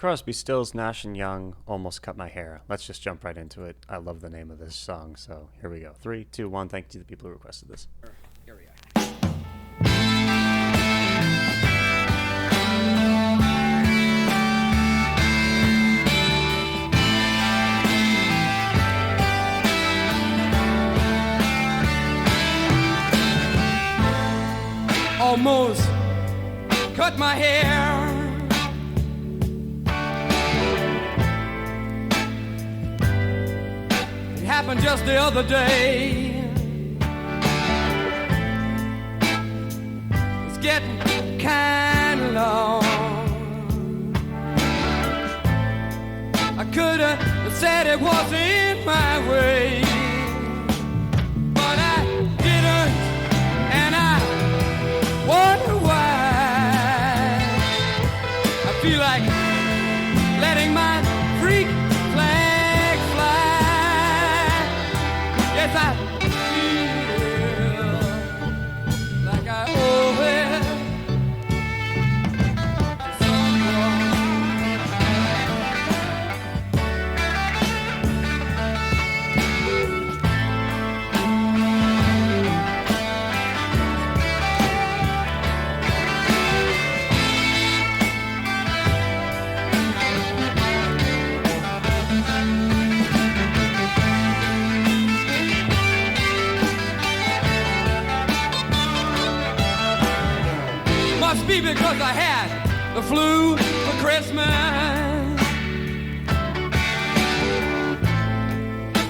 Crosby, Stills, Nash and Young, Almost Cut My Hair. Let's just jump right into it. I love the name of this song, so here we go. 3, 2, 1. Thank you to the people who requested this. Here we are. Almost cut my hair. It happened just the other day. It's getting kind of long. I could have said it wasn't my way, but I didn't, and I wonder why. I feel like letting my freak flag fly. Yes, I feel like I owe it to someone. Must be because I had the flu for Christmas,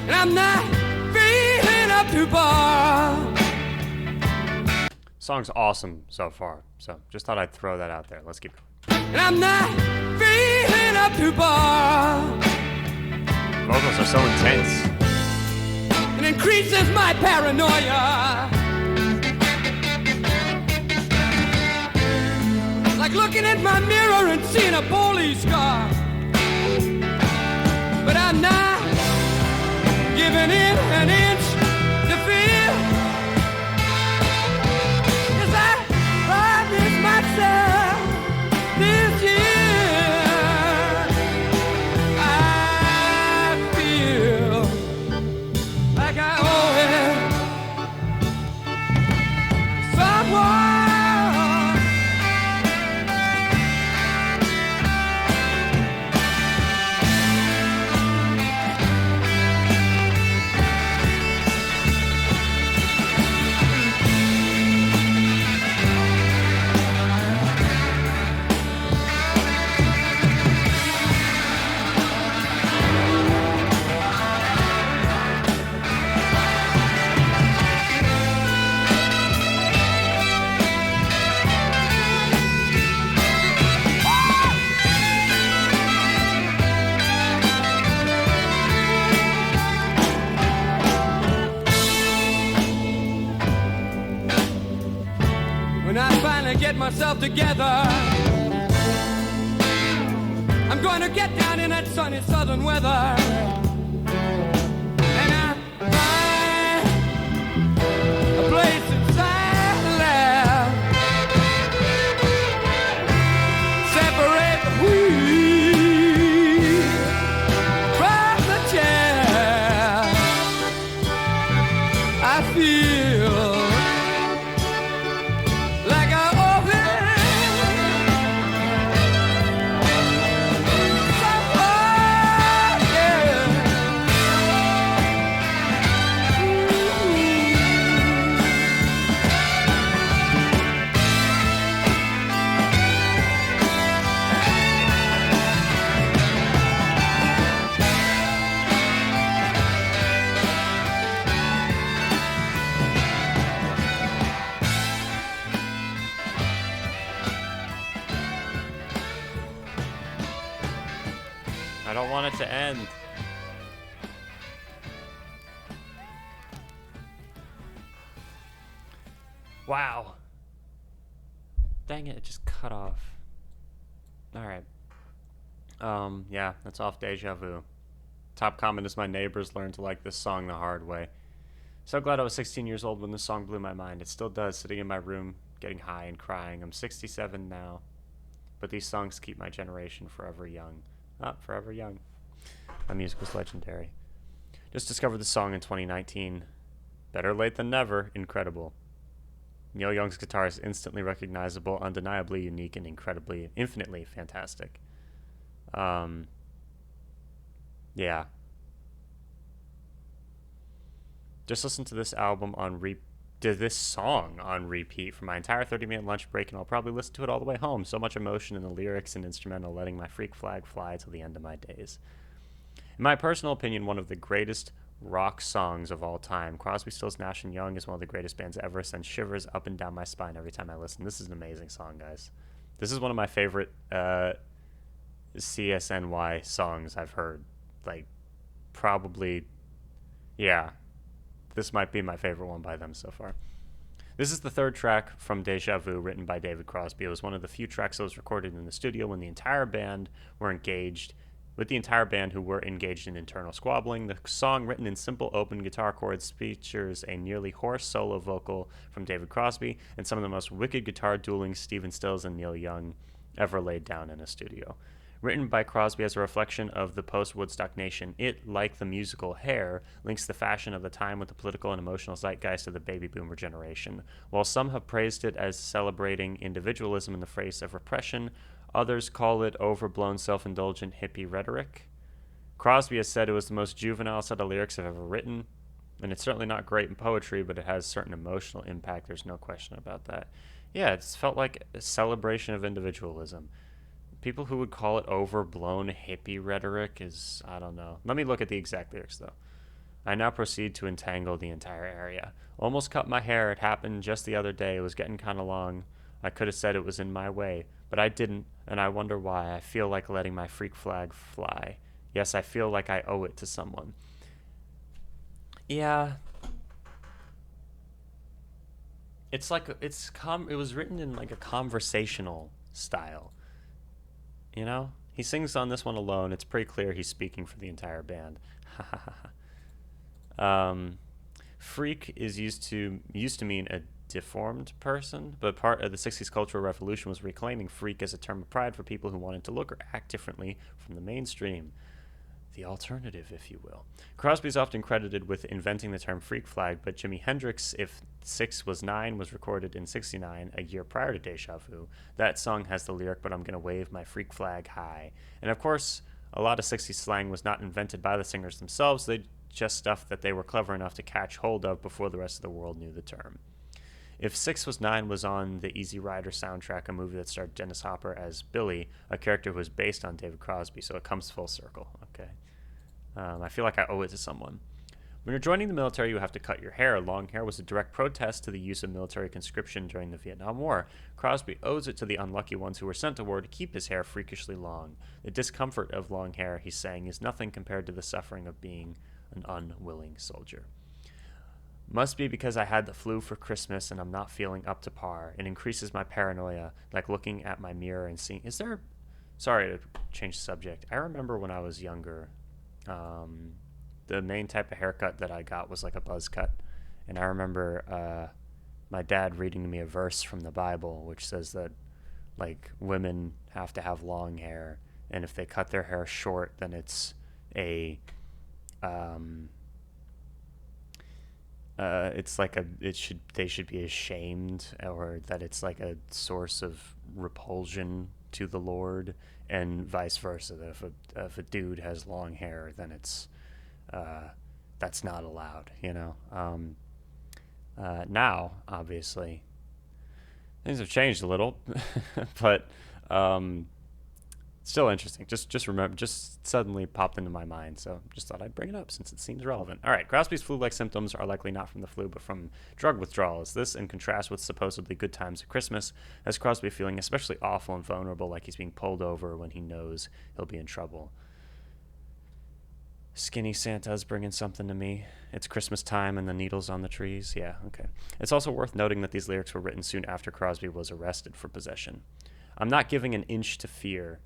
and I'm not feeling up to bar. Song's awesome so far, so just thought I'd throw that out there. Let's keep going. And I'm not feeling up to bar. Vocals are so intense. It increases my paranoia. Like looking at my mirror and seeing a police car. But I'm not giving in an inch to fear. 'Cause I promised myself this year I feel like I owe it to someone. When I finally get myself together, I'm going to get down in that sunny southern weather, and I find a place inside the lab, separate the wheat from the chair. I feel like I owe it to someone, yeah. I don't want it to end. Wow. Dang it, it just cut off. Alright. Yeah, that's off Deja Vu. Top comment is my neighbors learned to like this song the hard way. So glad I was 16 years old when this song blew my mind. It still does, sitting in my room, getting high and crying. I'm 67 now. but these songs keep my generation forever young. Forever young. My music was legendary. Just discovered the song in 2019. Better late than never. Incredible. Neil Young's guitar is instantly recognizable, undeniably unique, and infinitely fantastic. Yeah. Just listen to this song on repeat for my entire 30-minute lunch break, and I'll probably listen to it all the way home. So much emotion in the lyrics and instrumental, letting my freak flag fly till the end of my days. In my personal opinion, one of the greatest rock songs of all time, Crosby, Stills, Nash & Young is one of the greatest bands ever. Sends shivers up and down my spine every time I listen. This is an amazing song, guys. This is one of my favorite CSNY songs I've heard. Like, probably, yeah. This might be my favorite one by them so far. This is the third track from Deja Vu, written by David Crosby. It was one of the few tracks that was recorded in the studio when the entire band who were engaged in internal squabbling. The song, written in simple open guitar chords, features a nearly hoarse solo vocal from David Crosby and some of the most wicked guitar dueling Stephen Stills and Neil Young ever laid down in a studio. Written by Crosby as a reflection of the post-Woodstock nation, it, like the musical Hair, links the fashion of the time with the political and emotional zeitgeist of the baby boomer generation. While some have praised it as celebrating individualism in the face of repression, others call it overblown, self-indulgent hippie rhetoric. Crosby has said it was the most juvenile set of lyrics I've ever written, and it's certainly not great in poetry, but it has certain emotional impact. There's no question about that. Yeah, it's felt like a celebration of individualism. People who would call it overblown hippie rhetoric is, I don't know. Let me look at the exact lyrics, though. I now proceed to entangle the entire area. Almost cut my hair. It happened just the other day. It was getting kind of long. I could have said it was in my way, but I didn't, and I wonder why. I feel like letting my freak flag fly. Yes, I feel like I owe it to someone. Yeah. It's like, it was written in like a conversational style. You know? He sings on this one alone. It's pretty clear he's speaking for the entire band. Freak is used to mean a deformed person, but part of the 60s cultural revolution was reclaiming freak as a term of pride for people who wanted to look or act differently from the mainstream. The alternative, if you will. Crosby is often credited with inventing the term freak flag, but Jimi Hendrix' If 6 Was 9 was recorded in 1969, a year prior to Deja Vu. That song has the lyric, but I'm gonna wave my freak flag high. And of course, a lot of 60s slang was not invented by the singers themselves. They just stuff that they were clever enough to catch hold of before the rest of the world knew the term. If 6 Was 9 was on the Easy Rider soundtrack, a movie that starred Dennis Hopper as Billy, a character who was based on David Crosby, so it comes full circle. Okay. I feel like I owe it to someone. When you're joining the military, you have to cut your hair. Long hair was a direct protest to the use of military conscription during the Vietnam War. Crosby owes it to the unlucky ones who were sent to war to keep his hair freakishly long. The discomfort of long hair, he's saying, is nothing compared to the suffering of being an unwilling soldier. Must be because I had the flu for Christmas and I'm not feeling up to par. It increases my paranoia, like looking at my mirror and seeing... Sorry to change the subject. I remember when I was younger, the main type of haircut that I got was like a buzz cut. And I remember my dad reading to me a verse from the Bible, which says that like women have to have long hair, and if they cut their hair short, then it's they should be ashamed, or that it's like a source of repulsion to the Lord, and vice versa. That if a dude has long hair, then it's that's not allowed, you know. Now, obviously, things have changed a little, but still interesting. Just suddenly popped into my mind, so just thought I'd bring it up since it seems relevant. All right, Crosby's flu-like symptoms are likely not from the flu, but from drug withdrawal. Is this in contrast with supposedly good times at Christmas? Has Crosby feeling especially awful and vulnerable, like he's being pulled over when he knows he'll be in trouble? Skinny Santa's bringing something to me. It's Christmas time and the needles on the trees. Yeah, okay. It's also worth noting that these lyrics were written soon after Crosby was arrested for possession. I'm not giving in an inch to fear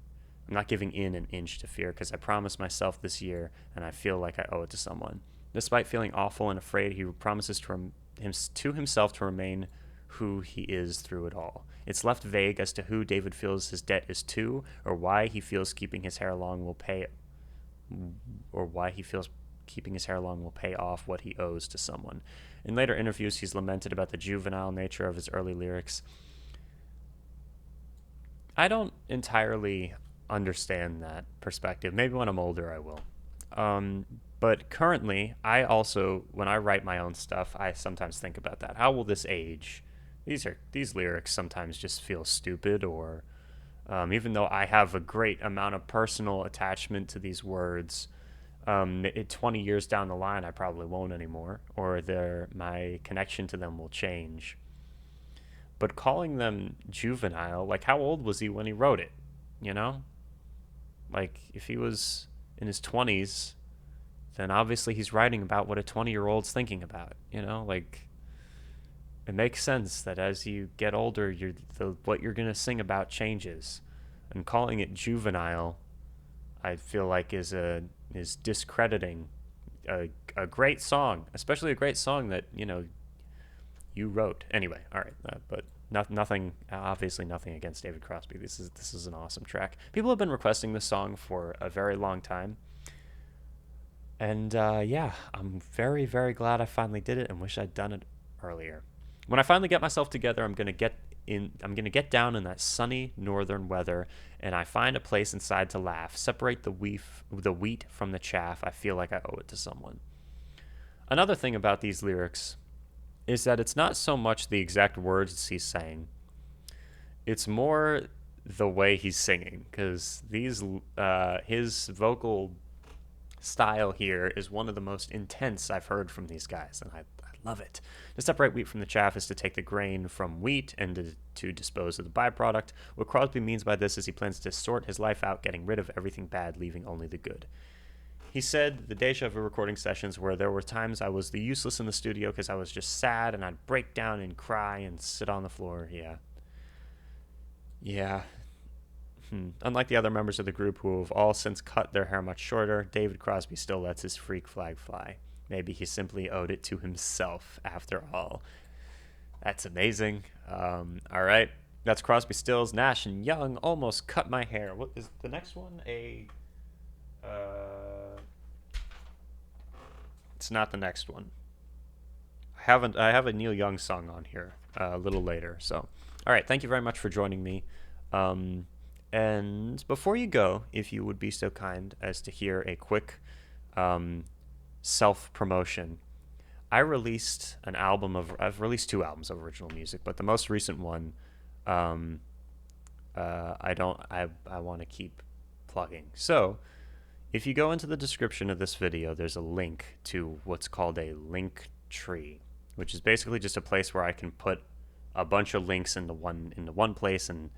because I promised myself this year, and I feel like I owe it to someone. Despite feeling awful and afraid, he promises to himself to remain who he is through it all. It's left vague as to who David feels his debt is to, or why he feels keeping his hair long will pay off what he owes to someone. In later interviews, he's lamented about the juvenile nature of his early lyrics. I don't entirely understand that perspective. Maybe when I'm older I will. But currently, I also, when I write my own stuff, I sometimes think about that. How will this age? These lyrics sometimes just feel stupid, or even though I have a great amount of personal attachment to these words, 20 years down the line, I probably won't anymore, or my connection to them will change. But calling them juvenile, like, how old was he when he wrote it? You know? Like, if he was in his 20s, then obviously he's writing about what a 20-year-old's thinking about, you know? Like, it makes sense that as you get older, what you're going to sing about changes. And calling it juvenile, I feel like is discrediting a great song, especially a great song that, you know, you wrote. Anyway, all right, but nothing, obviously nothing against David Crosby. This is an awesome track. People have been requesting this song for a very long time. And yeah, I'm very, very glad I finally did it and wish I'd done it earlier. When I finally get myself together, I'm gonna get down in that sunny northern weather, and I find a place inside to laugh, separate the wheat from the chaff. I feel like I owe it to someone. Another thing about these lyrics is that it's not so much the exact words he's saying, it's more the way he's singing, because his vocal style here is one of the most intense I've heard from these guys, and I love it. To separate wheat from the chaff is to take the grain from wheat and to dispose of the byproduct. What Crosby means by this is he plans to sort his life out, getting rid of everything bad, leaving only the good. He said the Deja Vu recording sessions where there were times I was the useless in the studio because I was just sad and I'd break down and cry and sit on the floor. Yeah. Unlike the other members of the group who have all since cut their hair much shorter, David Crosby still lets his freak flag fly. Maybe he simply owed it to himself after all. That's amazing. All right. That's Crosby, Stills, Nash, and Young. Almost cut my hair. What is the next one? It's not the next one. I have a Neil Young song on here a little later. So, all right. Thank you very much for joining me. And before you go, if you would be so kind as to hear a quick self-promotion. I've released 2 albums of original music, but the most recent one, I want to keep plugging. So, if you go into the description of this video, there's a link to what's called a link tree, which is basically just a place where I can put a bunch of links into one place and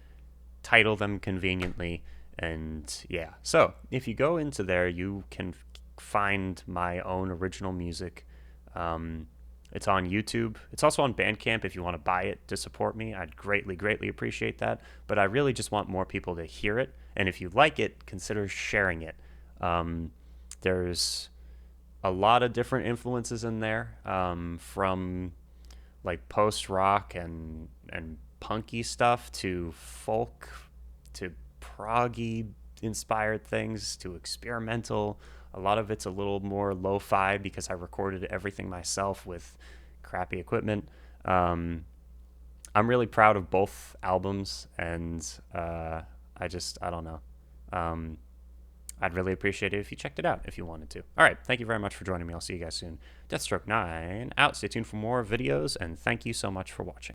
title them conveniently. And yeah, so if you go into there, you can find my own original music. It's on YouTube. It's also on Bandcamp if you want to buy it to support me. I'd greatly appreciate that. But I really just want more people to hear it. And if you like it, consider sharing it. There's a lot of different influences in there, from like post-rock and punky stuff to folk to proggy inspired things to experimental. A lot of it's a little more lo-fi because I recorded everything myself with crappy equipment. I'm really proud of both albums, and I don't know. I'd really appreciate it if you checked it out if you wanted to. All right, thank you very much for joining me. I'll see you guys soon. Deathstroke 9 out. Stay tuned for more videos, and thank you so much for watching.